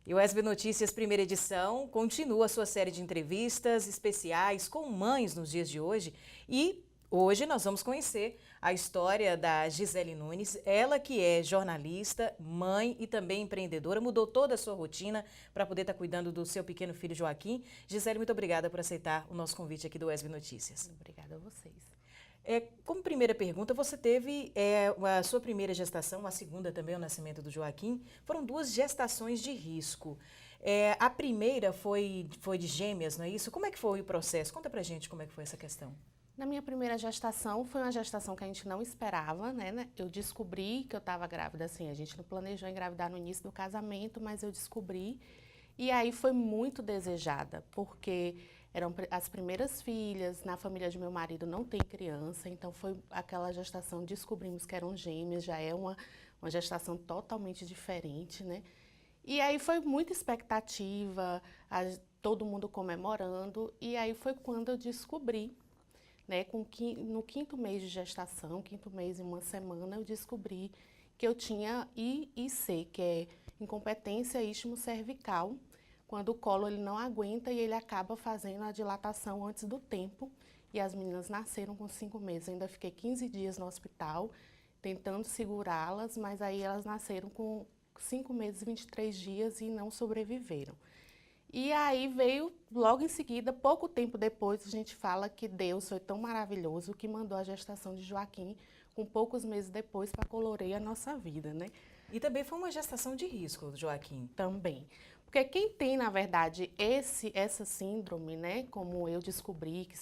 E o SB Notícias Primeira Edição continua a sua série de entrevistas especiais com mães nos dias de hoje. E hoje nós vamos conhecer a história da Gisele Nunes, ela que é jornalista, mãe e também empreendedora, mudou toda a sua rotina para poder estar cuidando do seu pequeno filho Joaquim. Gisele, muito obrigada por aceitar o nosso convite aqui do SB Notícias. Obrigada a vocês. Como primeira pergunta, você teve a sua primeira gestação, a segunda também, o nascimento do Joaquim. Foram duas gestações de risco. A primeira foi de gêmeas, não é isso? Como é que foi o processo? Conta pra gente como é que foi essa questão. Na minha primeira gestação, foi uma gestação que a gente não esperava, né? Eu descobri que eu estava grávida, assim, a gente não planejou engravidar no início do casamento, mas eu descobri. E aí foi muito desejada, porque eram as primeiras filhas, na família de meu marido não tem criança, então foi aquela gestação, descobrimos que eram gêmeas, já é uma gestação totalmente diferente, né? E aí foi muita expectativa, todo mundo comemorando, e aí foi quando eu descobri, né, no quinto mês de gestação, quinto mês e uma semana, eu descobri que eu tinha IIC, que é incompetência istmo-cervical, quando o colo ele não aguenta e ele acaba fazendo a dilatação antes do tempo. E as meninas nasceram com 5 meses. Eu ainda fiquei 15 dias no hospital tentando segurá-las, mas aí elas nasceram com 5 meses e 23 dias e não sobreviveram. E aí veio, logo em seguida, pouco tempo depois, a gente fala que Deus foi tão maravilhoso que mandou a gestação de Joaquim, com poucos meses depois, para colorir a nossa vida, né? E também foi uma gestação de risco, Joaquim. Também. Porque quem tem, na verdade, essa síndrome, né, como eu descobri, que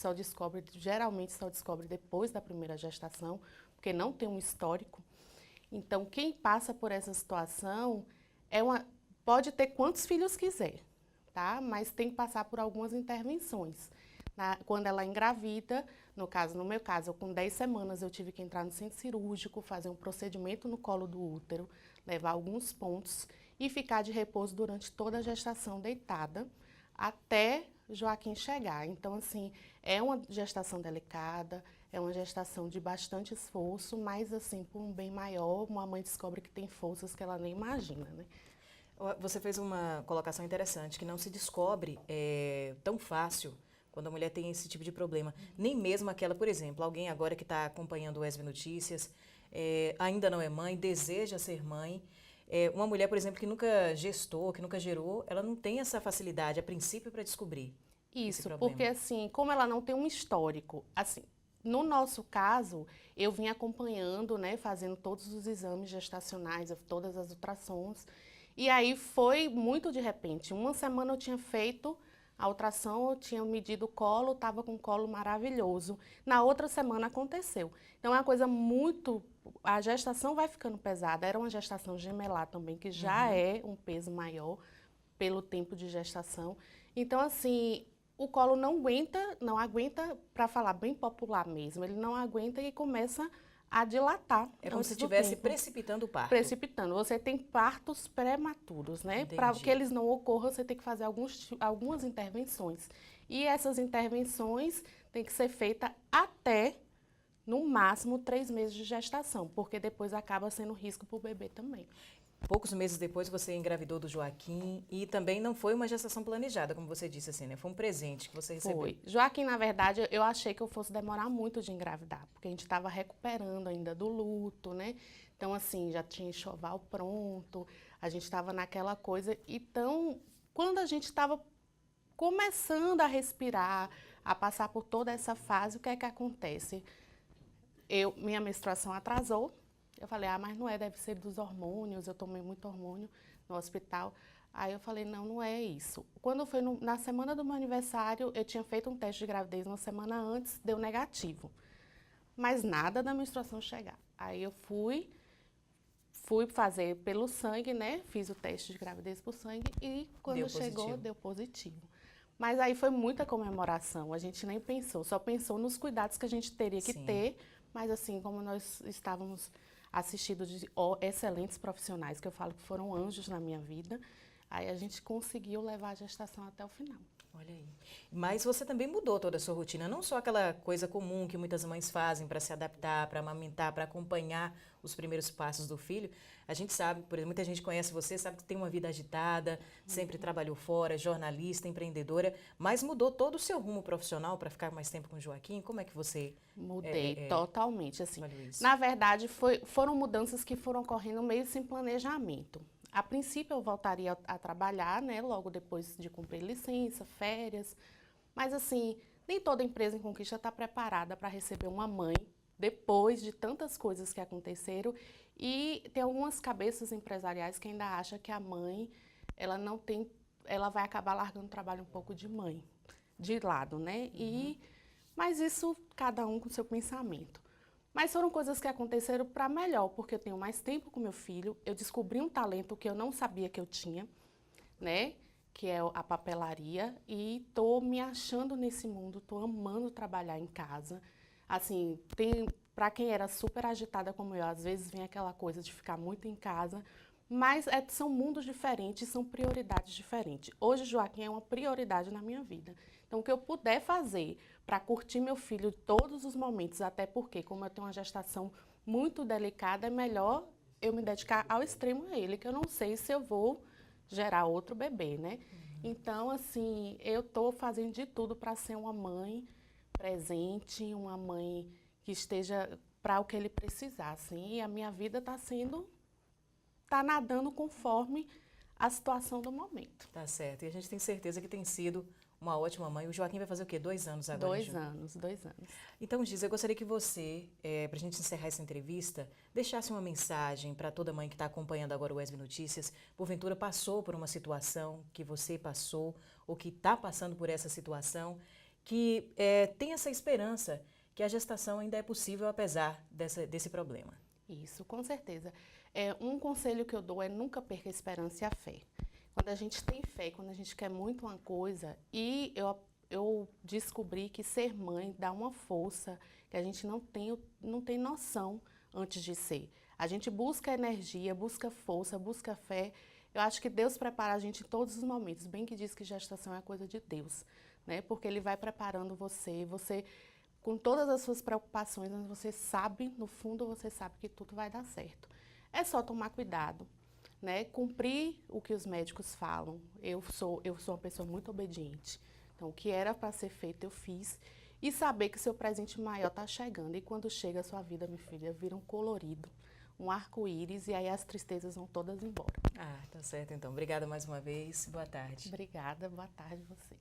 geralmente só descobre depois da primeira gestação, porque não tem um histórico. Então, quem passa por essa situação pode ter quantos filhos quiser, tá? Mas tem que passar por algumas intervenções. Quando ela engravida, no meu caso, com 10 semanas eu tive que entrar no centro cirúrgico, fazer um procedimento no colo do útero, levar alguns pontos e ficar de repouso durante toda a gestação deitada, até Joaquim chegar. Então, assim, é uma gestação delicada, é uma gestação de bastante esforço, mas, assim, por um bem maior, uma mãe descobre que tem forças que ela nem imagina, né? Você fez uma colocação interessante, que não se descobre tão fácil quando a mulher tem esse tipo de problema. Nem mesmo aquela, por exemplo, alguém agora que está acompanhando o SB Notícias, ainda não é mãe, deseja ser mãe. Uma mulher, por exemplo, que nunca gestou, que nunca gerou, ela não tem essa facilidade, a princípio, para descobrir esse Isso, problema. porque assim, como ela não tem um histórico, assim, no nosso caso, eu vim acompanhando, né, fazendo todos os exames gestacionais, todas as ultrassons, e aí foi muito de repente. Uma semana eu tinha feito a ultrassom, eu tinha medido o colo, estava com um colo maravilhoso. Na outra semana aconteceu. Então é uma coisa muito... A gestação vai ficando pesada. Era uma gestação gemelar também, que já é um peso maior pelo tempo de gestação. Então, assim, o colo não aguenta, para falar bem popular mesmo, ele não aguenta e começa a dilatar. É como se antes do estivesse tempo. precipitando o parto. Precipitando. Você tem partos prematuros, né? Para que eles não ocorram, você tem que fazer algumas intervenções. E essas intervenções têm que ser feitas até, no máximo, 3 meses de gestação, porque depois acaba sendo risco para o bebê também. Poucos meses depois você engravidou do Joaquim e também não foi uma gestação planejada, como você disse assim, né? Foi um presente que você recebeu. Foi. Joaquim, na verdade, eu achei que eu fosse demorar muito de engravidar, porque a gente estava recuperando ainda do luto, né? Então, assim, já tinha enxoval pronto, a gente estava naquela coisa. Então, quando a gente estava começando a respirar, a passar por toda essa fase, o que é que acontece? Minha menstruação atrasou. Eu falei, mas não é, deve ser dos hormônios, eu tomei muito hormônio no hospital. Aí eu falei, não, não é isso. Quando foi na semana do meu aniversário, eu tinha feito um teste de gravidez uma semana antes, deu negativo. Mas nada da menstruação chegar. Aí eu fui fazer pelo sangue, né? Fiz o teste de gravidez por sangue e quando chegou, deu positivo. Mas aí foi muita comemoração, a gente nem pensou, só pensou nos cuidados que a gente teria que ter, mas assim, como nós estávamos assistidos de excelentes profissionais, que eu falo que foram anjos na minha vida, aí a gente conseguiu levar a gestação até o final. Olha aí. Mas você também mudou toda a sua rotina, não só aquela coisa comum que muitas mães fazem para se adaptar, para amamentar, para acompanhar os primeiros passos do filho. A gente sabe, por exemplo, muita gente conhece você, sabe que tem uma vida agitada, sempre trabalhou fora, jornalista, empreendedora, mas mudou todo o seu rumo profissional para ficar mais tempo com o Joaquim. Como é que você Mudei totalmente, assim. trabalhou isso? Na verdade, foram mudanças que foram ocorrendo meio sem planejamento. A princípio, eu voltaria a trabalhar, né, logo depois de cumprir licença, férias. Mas, assim, nem toda empresa em Conquista está preparada para receber uma mãe depois de tantas coisas que aconteceram. E tem algumas cabeças empresariais que ainda acham que a mãe, ela não tem, ela vai acabar largando o trabalho um pouco de mãe, de lado, né? Mas isso, cada um com seu pensamento. Mas foram coisas que aconteceram para melhor, porque eu tenho mais tempo com meu filho, eu descobri um talento que eu não sabia que eu tinha, né? Que é a papelaria, e tô me achando nesse mundo, tô amando trabalhar em casa. Assim, para quem era super agitada como eu, às vezes vem aquela coisa de ficar muito em casa, mas são mundos diferentes, são prioridades diferentes. Hoje, Joaquim é uma prioridade na minha vida. Então, o que eu puder fazer para curtir meu filho todos os momentos, até porque, como eu tenho uma gestação muito delicada, é melhor eu me dedicar ao extremo a ele, que eu não sei se eu vou gerar outro bebê, né? Então, assim, eu estou fazendo de tudo para ser uma mãe presente, uma mãe que esteja para o que ele precisar, assim, e a minha vida está nadando conforme a situação do momento. Tá certo. E a gente tem certeza que tem sido uma ótima mãe. O Joaquim vai fazer o quê? 2 anos agora, né, Ju? 2 anos. Então, Giz, eu gostaria que você, para a gente encerrar essa entrevista, deixasse uma mensagem para toda mãe que está acompanhando agora o ESB Notícias, porventura passou por uma situação que você passou, ou que está passando por essa situação, que tem essa esperança que a gestação ainda é possível apesar desse problema. Isso, com certeza. Um conselho que eu dou é nunca perca a esperança e a fé. Quando a gente tem fé, quando a gente quer muito uma coisa, e eu descobri que ser mãe dá uma força que a gente não tem noção antes de ser. A gente busca energia, busca força, busca fé. Eu acho que Deus prepara a gente em todos os momentos. Bem que diz que gestação é coisa de Deus, né? Porque Ele vai preparando você, com todas as suas preocupações, mas você sabe, no fundo você sabe que tudo vai dar certo. É só tomar cuidado, né? Cumprir o que os médicos falam. Eu sou uma pessoa muito obediente. Então, o que era para ser feito, eu fiz. E saber que seu presente maior está chegando. E quando chega a sua vida, minha filha, vira um colorido, um arco-íris, e aí as tristezas vão todas embora. Ah, tá certo então. Obrigada mais uma vez. Boa tarde. Obrigada, boa tarde a vocês.